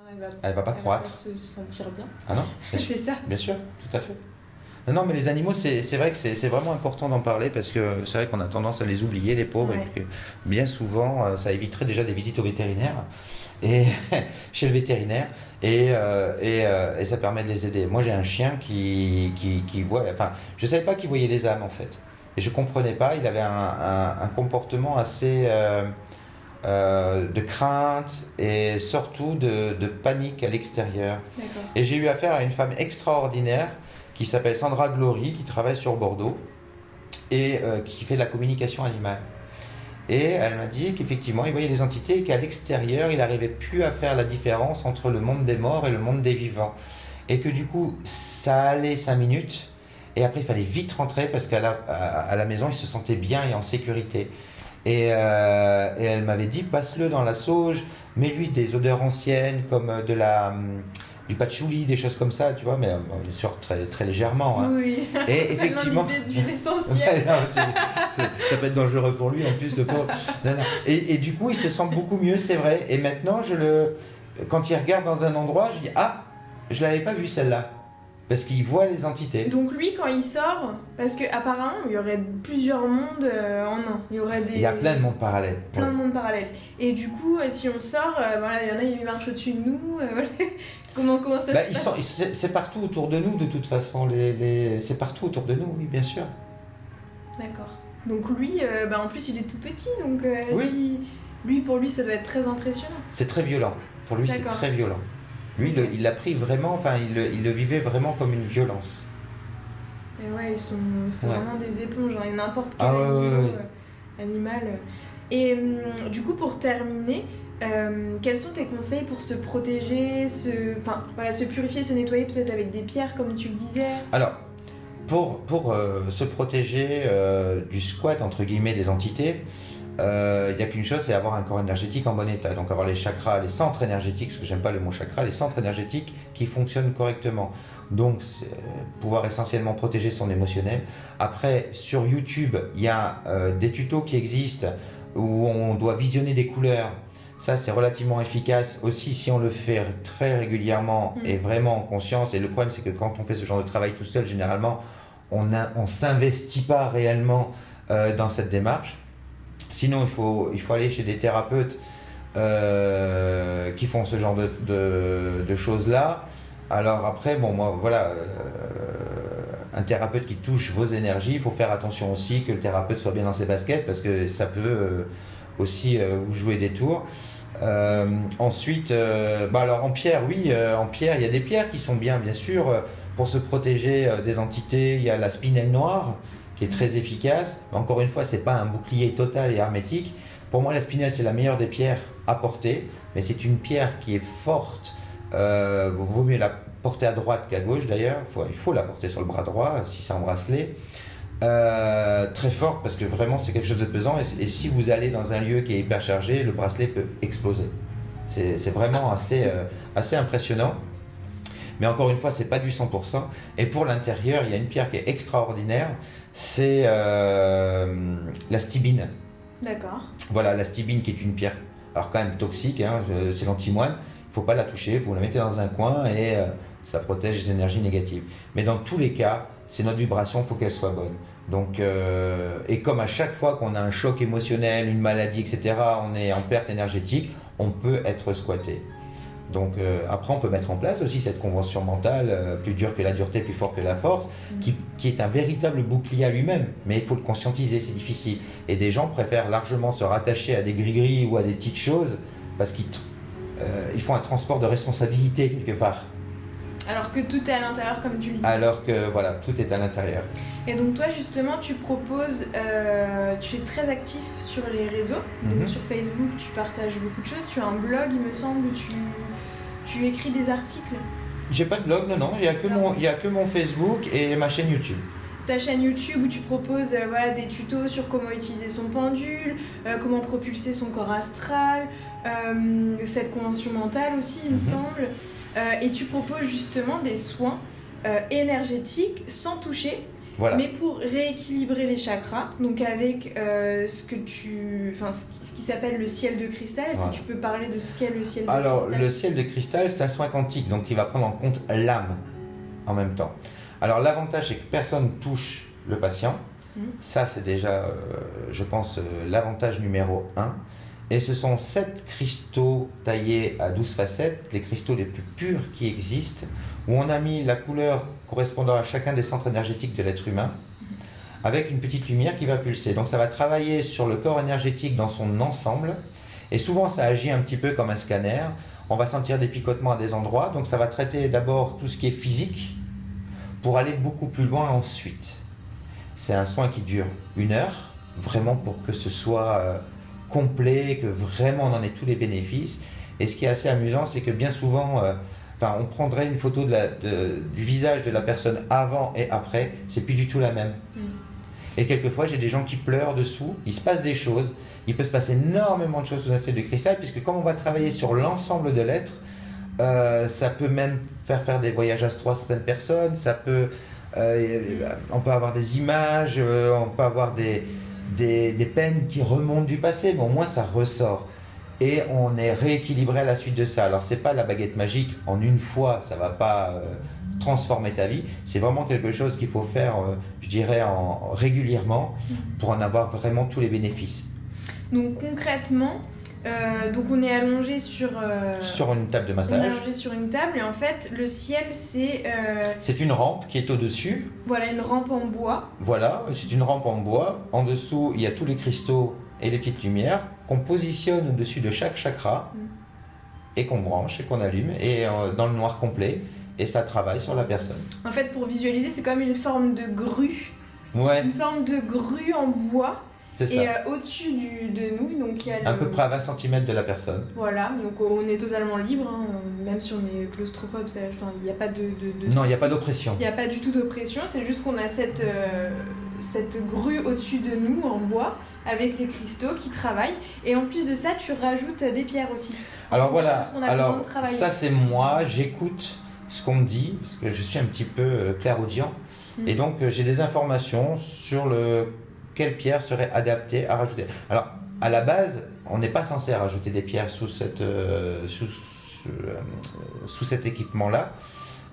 Elle va pas Elle va croître. se sentir bien. Ah non? Bien sûr, C'est ça. bien sûr, tout à fait. Non, mais les animaux, c'est vrai que c'est vraiment important d'en parler parce que c'est vrai qu'on a tendance à les oublier, les pauvres, Ouais. et que bien souvent, ça éviterait déjà des visites au vétérinaire, et chez le vétérinaire, et ça permet de les aider. Moi, j'ai un chien qui voit, enfin, je savais pas qu'il voyait les âmes en fait, et je comprenais pas. Il avait un comportement assez de crainte et surtout de panique à l'extérieur. D'accord. Et j'ai eu affaire à une femme extraordinaire qui s'appelle Sandra Glory, qui travaille sur Bordeaux et qui fait de la communication animale. Et elle m'a dit qu'effectivement, il voyait des entités et qu'à l'extérieur, il n'arrivait plus à faire la différence entre le monde des morts et le monde des vivants. Et que du coup, ça allait 5 minutes et après, il fallait vite rentrer parce qu'à la maison, il se sentait bien et en sécurité. Et elle m'avait dit, passe-le dans la sauge, mets-lui des odeurs anciennes comme du patchouli, des choses comme ça, tu vois, mais bien sûr très, très légèrement. Hein. Oui. Et effectivement. L'imbibé d'huile essentielle. Ouais, non, ça peut être dangereux pour lui en plus, le pauvre. Non, non. Et du coup, il se sent beaucoup mieux, c'est vrai. Et maintenant, quand il regarde dans un endroit, je dis, ah, je l'avais pas vu celle-là. Parce qu'il voit les entités. Donc lui, quand il sort, parce qu'apparemment, il y aurait plusieurs mondes en un. Il y aurait des... Il y a plein de mondes parallèles. Plein Ouais. de mondes parallèles. Et du coup, si on sort, voilà, il y en a, ils marchent au-dessus de nous. Voilà. comment ça Bah, se passe? c'est partout autour de nous, de toute façon. C'est partout autour de nous, oui, bien sûr. D'accord. Donc lui, en plus, il est tout petit. Donc Oui. pour lui, ça doit être très impressionnant. C'est très violent. Pour lui, c'est D'accord. très violent. Lui, il l'a pris vraiment, enfin, il le vivait vraiment comme une violence. Et ouais, c'est Ouais. vraiment des éponges. Hein, et n'importe quel Ah ouais, ouais, ouais. animal. Et du coup, pour terminer, quels sont tes conseils pour se protéger, se purifier, se nettoyer peut-être avec des pierres, comme tu le disais? Alors, pour se protéger du squat, entre guillemets, des entités, il n'y a qu'une chose, c'est avoir un corps énergétique en bon état. Donc avoir les chakras, les centres énergétiques, parce que j'aime pas le mot chakra, les centres énergétiques qui fonctionnent correctement. Donc pouvoir essentiellement protéger son émotionnel. Après, sur YouTube, il y a des tutos qui existent où on doit visionner des couleurs. Ça, c'est relativement efficace aussi si on le fait très régulièrement et vraiment en conscience. Et le problème, c'est que quand on fait ce genre de travail tout seul, généralement, on ne s'investit pas réellement dans cette démarche. Sinon, il faut aller chez des thérapeutes qui font ce genre de choses-là. Alors après, bon, moi, voilà, un thérapeute qui touche vos énergies, il faut faire attention aussi que le thérapeute soit bien dans ses baskets parce que ça peut aussi vous jouer des tours. Ensuite, alors en pierre, oui, en pierre, il y a des pierres qui sont bien sûr, pour se protéger des entités. Il y a la spinelle noire qui est très efficace. Encore une fois, c'est pas un bouclier total et hermétique. Pour moi, la spinelle, c'est la meilleure des pierres à porter, mais c'est une pierre qui est forte. Vaut mieux la porter à droite qu'à gauche d'ailleurs. Il faut la porter sur le bras droit si c'est un bracelet. Très forte parce que vraiment c'est quelque chose de pesant et si vous allez dans un lieu qui est hyper chargé, le bracelet peut exploser. C'est vraiment assez impressionnant. Mais encore une fois, c'est pas du 100%. Et pour l'intérieur, il y a une pierre qui est extraordinaire, c'est la stibine. D'accord. Voilà, la stibine qui est une pierre, alors quand même toxique, hein, c'est l'antimoine. Il faut pas la toucher, vous la mettez dans un coin et ça protège les énergies négatives. Mais dans tous les cas, c'est notre vibration, il faut qu'elle soit bonne. Donc, et comme à chaque fois qu'on a un choc émotionnel, une maladie, etc., on est en perte énergétique, on peut être squatté. Donc après, on peut mettre en place aussi cette convention mentale, plus dure que la dureté, plus fort que la force, qui est un véritable bouclier à lui-même. Mais il faut le conscientiser, c'est difficile. Et des gens préfèrent largement se rattacher à des gris-gris ou à des petites choses parce qu'ils font un transport de responsabilité quelque part. Alors que tout est à l'intérieur, comme tu le dis. Alors que voilà, tout est à l'intérieur. Et donc toi justement tu proposes, tu es très actif sur les réseaux, donc sur Facebook tu partages beaucoup de choses, tu as un blog il me semble, tu écris des articles. J'ai pas de blog, non, il y a que mon Facebook et ma chaîne YouTube. Ta chaîne YouTube où tu proposes des tutos sur comment utiliser son pendule, comment propulser son corps astral, cette convention mentale aussi il me semble, et tu proposes justement des soins énergétiques sans toucher. Voilà. mais pour rééquilibrer les chakras, donc avec ce qui s'appelle le ciel de cristal. Est-ce que tu peux parler de ce qu'est le ciel de cristal? Alors, le ciel de cristal, c'est un soin quantique, donc il va prendre en compte l'âme en même temps. Alors, l'avantage, c'est que personne ne touche le patient. Ça, c'est déjà, je pense, l'avantage numéro 1. Et ce sont 7 cristaux taillés à 12 facettes, les cristaux les plus purs qui existent, où on a mis la couleur correspondant à chacun des centres énergétiques de l'être humain, avec une petite lumière qui va pulser. Donc ça va travailler sur le corps énergétique dans son ensemble, et souvent ça agit un petit peu comme un scanner. On va sentir des picotements à des endroits, donc ça va traiter d'abord tout ce qui est physique, pour aller beaucoup plus loin ensuite. C'est un soin qui dure 1 heure, vraiment pour que ce soit complet, que vraiment on en ait tous les bénéfices. Et ce qui est assez amusant, c'est que bien souvent, on prendrait une photo du visage de la personne avant et après, c'est plus du tout la même. Et quelquefois, j'ai des gens qui pleurent dessous, il se passe des choses, il peut se passer énormément de choses sous un ciel de cristal, puisque quand on va travailler sur l'ensemble de l'être, ça peut même faire des voyages astraux à certaines personnes, ça peut... on peut avoir des images, on peut avoir des peines qui remontent du passé, mais au moins ça ressort. Et on est rééquilibré à la suite de ça. Alors c'est pas la baguette magique, en une fois, ça va pas transformer ta vie. C'est vraiment quelque chose qu'il faut faire, je dirais, régulièrement pour en avoir vraiment tous les bénéfices. Donc concrètement, on est allongé sur une table de massage. On est allongé sur une table et en fait le ciel c'est... C'est une rampe qui est au-dessus. Voilà, une rampe en bois. Voilà, c'est une rampe en bois. En dessous, il y a tous les cristaux et les petites lumières qu'on positionne au-dessus de chaque chakra et qu'on branche et qu'on allume et dans le noir complet, et ça travaille sur la personne. En fait, pour visualiser, c'est comme une forme de grue. Ouais. Une forme de grue en bois. C'est ça. Et au-dessus de nous, donc il y a à peu près à 20 cm de la personne. Voilà, donc on est totalement libre, hein, même si on est claustrophobe, il n'y a pas de non, il n'y a pas d'oppression. Il n'y a pas du tout d'oppression, c'est juste qu'on a cette grue au-dessus de nous en bois, avec les cristaux qui travaillent. Et en plus de ça, tu rajoutes des pierres aussi. Alors voilà, ça c'est moi, j'écoute ce qu'on me dit, parce que je suis un petit peu clairaudient. Et donc j'ai des informations sur quelle pierre serait adaptée à rajouter. Alors, à la base, on n'est pas censé rajouter des pierres sous cet équipement-là,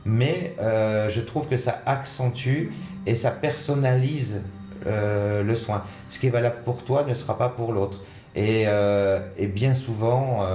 mais je trouve que ça accentue et ça personnalise le soin. Ce qui est valable pour toi ne sera pas pour l'autre. Et bien souvent,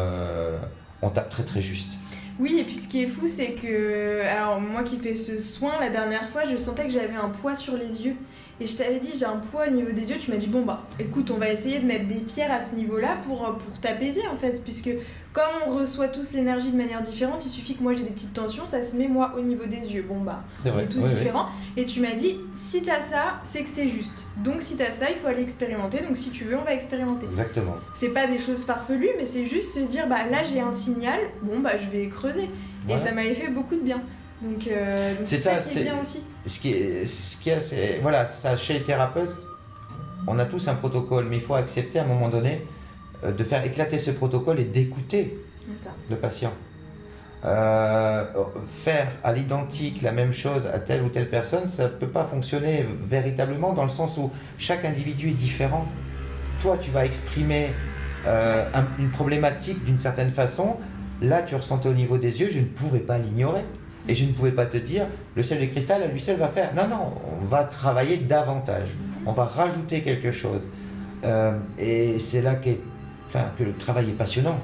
on tape très très juste. Oui, et puis ce qui est fou, c'est que... Alors, moi qui fais ce soin, la dernière fois, je sentais que j'avais un poids sur les yeux. Et je t'avais dit, j'ai un poids au niveau des yeux. Tu m'as dit, bon bah, écoute, on va essayer de mettre des pierres à ce niveau-là pour t'apaiser, en fait. Puisque comme on reçoit tous l'énergie de manière différente, il suffit que moi j'ai des petites tensions, ça se met moi au niveau des yeux. Bon bah, on est tous différents. Oui. Et tu m'as dit, si t'as ça, c'est que c'est juste. Donc si t'as ça, il faut aller expérimenter. Donc si tu veux, on va expérimenter. Exactement. C'est pas des choses farfelues, mais c'est juste se dire, bah là j'ai un signal, bon bah je vais creuser. Voilà. Et ça m'avait fait beaucoup de bien. Donc c'est ça qui est bien aussi. Voilà, ça, chez les thérapeutes, on a tous un protocole, mais il faut accepter à un moment donné de faire éclater ce protocole et d'écouter le patient. Faire à l'identique la même chose à telle ou telle personne, ça ne peut pas fonctionner véritablement, dans le sens où chaque individu est différent. Toi, tu vas exprimer une problématique d'une certaine façon. Là, tu ressentais au niveau des yeux, je ne pouvais pas l'ignorer. Et je ne pouvais pas te dire, le ciel de cristal, à lui seul va faire. Non, non, on va travailler davantage. On va rajouter quelque chose. Et c'est là que le travail est passionnant.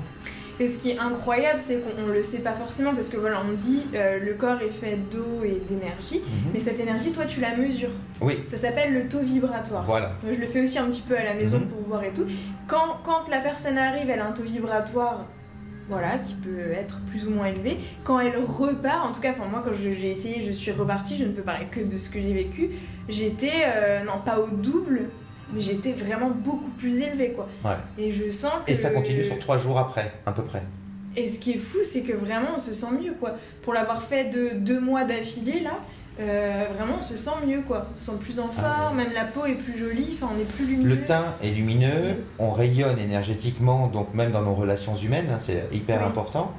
Et ce qui est incroyable, c'est qu'on ne le sait pas forcément, parce que voilà, on dit le corps est fait d'eau et d'énergie, mais cette énergie, toi, tu la mesures. Oui. Ça s'appelle le taux vibratoire. Voilà. Moi, je le fais aussi un petit peu à la maison pour voir et tout. Quand la personne arrive, elle a un taux vibratoire... Voilà, qui peut être plus ou moins élevé. Quand elle repart, en tout cas, moi quand j'ai essayé, je suis repartie, je ne peux parler que de ce que j'ai vécu, j'étais, non pas au double, mais j'étais vraiment beaucoup plus élevée, quoi. Ouais. Et je sens que... Et ça continue sur 3 jours après, à peu près. Et ce qui est fou, c'est que vraiment on se sent mieux, quoi. Pour l'avoir fait de 2 mois d'affilée, là, vraiment on se sent mieux, quoi. On se sent plus en forme, même la peau est plus jolie, on est plus lumineux. Le teint est lumineux, on rayonne énergétiquement, donc même dans nos relations humaines, c'est hyper important.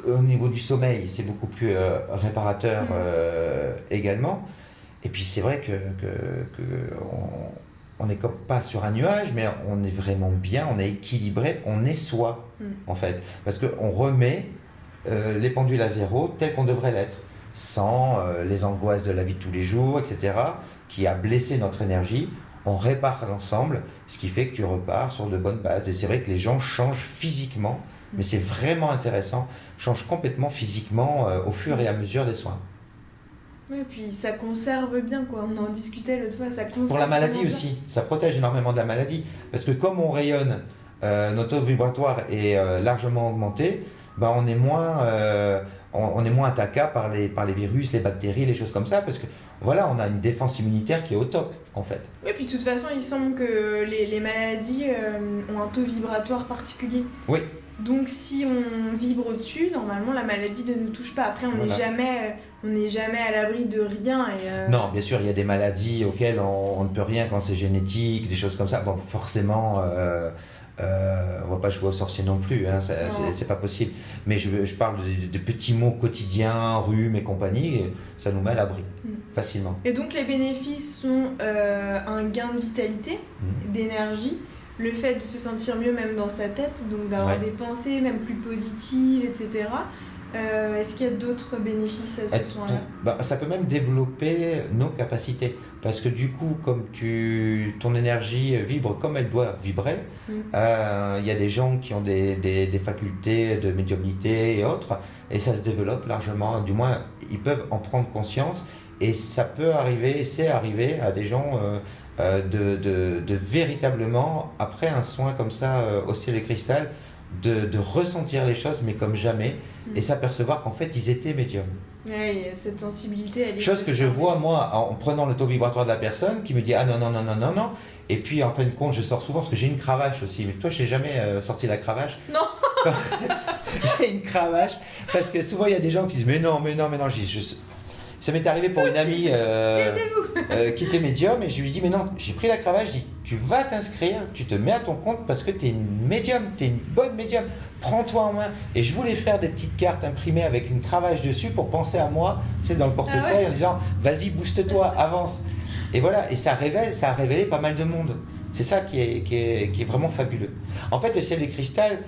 au niveau du sommeil, c'est beaucoup plus réparateur également. Et puis c'est vrai on n'est pas sur un nuage, mais on est vraiment bien, on est équilibré, on est soi, en fait. Parce qu'on remet les pendules à zéro telles qu'on devrait l'être, sans les angoisses de la vie de tous les jours, etc., qui a blessé notre énergie. On répare l'ensemble, ce qui fait que tu repars sur de bonnes bases. Et c'est vrai que les gens changent physiquement, mais c'est vraiment intéressant, changent complètement physiquement au fur et à mesure des soins. Oui, puis ça conserve bien, quoi. On en discutait l'autre fois, ça conserve. Pour la maladie bien. aussi, ça protège énormément de la maladie. Parce que comme on rayonne, notre taux vibratoire est largement augmenté, ben on est moins attaquable par les virus, les bactéries, les choses comme ça, parce que voilà, on a une défense immunitaire qui est au top, en fait. Oui, puis de toute façon, il semble que les maladies ont un taux vibratoire particulier. Oui. Donc si on vibre au-dessus, normalement la maladie ne nous touche pas. Après, on n'est jamais à l'abri de rien. Non, bien sûr, il y a des maladies auxquelles on ne peut rien quand c'est génétique, des choses comme ça. Bon, forcément, on va pas jouer au sorcier non plus, hein, c'est pas possible. Mais je parle de petits mots quotidiens, rhume et compagnie, et ça nous met à l'abri, facilement. Et donc les bénéfices sont un gain de vitalité, d'énergie, le fait de se sentir mieux même dans sa tête, donc d'avoir des pensées même plus positives, etc. Est-ce qu'il y a d'autres bénéfices à ce soin-là ? Ça peut même développer nos capacités. Parce que du coup, comme ton énergie vibre comme elle doit vibrer, il y a des gens qui ont des facultés de médiumnité et autres, et ça se développe largement. Du moins, ils peuvent en prendre conscience, et ça peut arriver, et c'est arrivé à des gens de véritablement, après un soin comme ça au ciel et cristal, de ressentir les choses, mais comme jamais, et s'apercevoir qu'en fait, ils étaient médiums. Oui, cette sensibilité, elle est... Chose que je vois, moi, en prenant le taux vibratoire de la personne, qui me dit « Ah non, non, non, non, non, non ». Et puis, en fin de compte, je sors souvent, parce que j'ai une cravache aussi. Mais toi, je n'ai jamais sorti la cravache. Non. J'ai une cravache, parce que souvent, il y a des gens qui disent « Mais non, mais non, mais non ». Ça m'est arrivé pour une amie qui était médium, et je lui dis « Mais non, j'ai pris la cravache, je dis « Tu vas t'inscrire, tu te mets à ton compte, parce que tu es une médium, tu es une bonne médium. Prends-toi en main ». Et je voulais faire des petites cartes imprimées avec une cravache dessus pour penser à moi, c'est dans le portefeuille, en disant « Vas-y, booste-toi, avance ». Et voilà, et ça a révélé pas mal de monde. C'est ça qui est vraiment fabuleux. En fait, le ciel des cristal,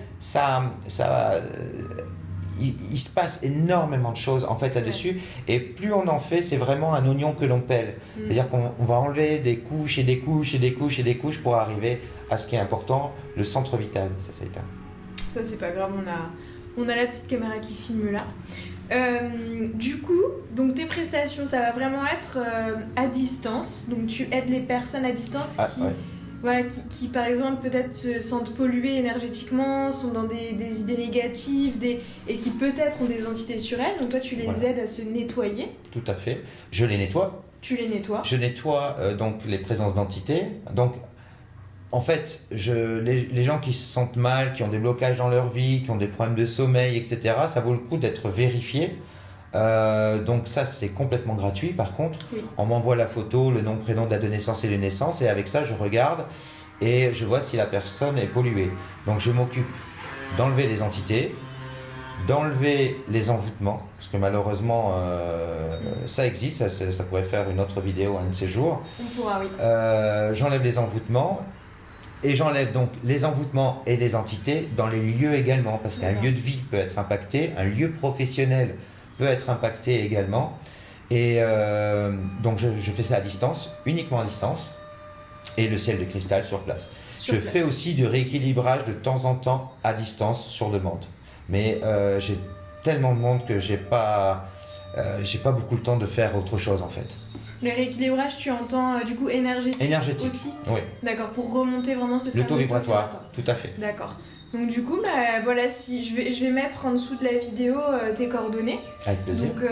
il se passe énormément de choses en fait là-dessus, et plus on en fait, c'est vraiment un oignon que l'on pèle. C'est-à-dire qu'on va enlever des couches et des couches et des couches et des couches pour arriver à ce qui est important, le centre vital. Ça éteint. Ça c'est pas grave, on a la petite caméra qui filme là. Du coup, donc tes prestations, ça va vraiment être à distance. Donc tu aides les personnes à distance qui par exemple peut-être se sentent polluées énergétiquement, sont dans des idées négatives et qui peut-être ont des entités sur elles. Donc toi tu les aides à se nettoyer. Tout à fait. Je les nettoie. Tu les nettoies. Je nettoie donc les présences d'entités. Donc en fait, les gens qui se sentent mal, qui ont des blocages dans leur vie, qui ont des problèmes de sommeil, etc., ça vaut le coup d'être vérifié. Donc ça, c'est complètement gratuit. Par contre, on m'envoie la photo, le nom, prénom, date de naissance et de naissance, et avec ça, je regarde et je vois si la personne est polluée. Donc je m'occupe d'enlever les entités, d'enlever les envoûtements, parce que malheureusement, ça existe, ça pourrait faire une autre vidéo un de ces jours. On pourra, oui. J'enlève les envoûtements. Et j'enlève donc les envoûtements et les entités dans les lieux également, parce qu'un lieu de vie peut être impacté, un lieu professionnel peut être impacté également. Et donc je fais ça à distance, uniquement à distance, et le ciel de cristal sur place. Je fais aussi du rééquilibrage de temps en temps à distance sur demande. Mais j'ai tellement de monde que j'ai pas beaucoup le temps de faire autre chose en fait. Le rééquilibrage, tu entends du coup énergétique aussi ? Oui. D'accord, pour remonter vraiment ce fameux taux vibratoire, tout à fait. D'accord. Donc du coup, voilà, si je vais mettre en dessous de la vidéo tes coordonnées. Avec plaisir. Donc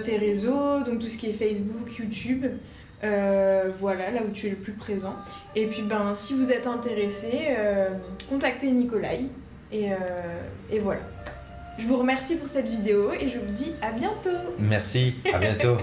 tes réseaux, donc tout ce qui est Facebook, YouTube, voilà, là où tu es le plus présent. Et puis si vous êtes intéressé, contactez Nicolai. Et voilà. Je vous remercie pour cette vidéo et je vous dis à bientôt. Merci, à bientôt.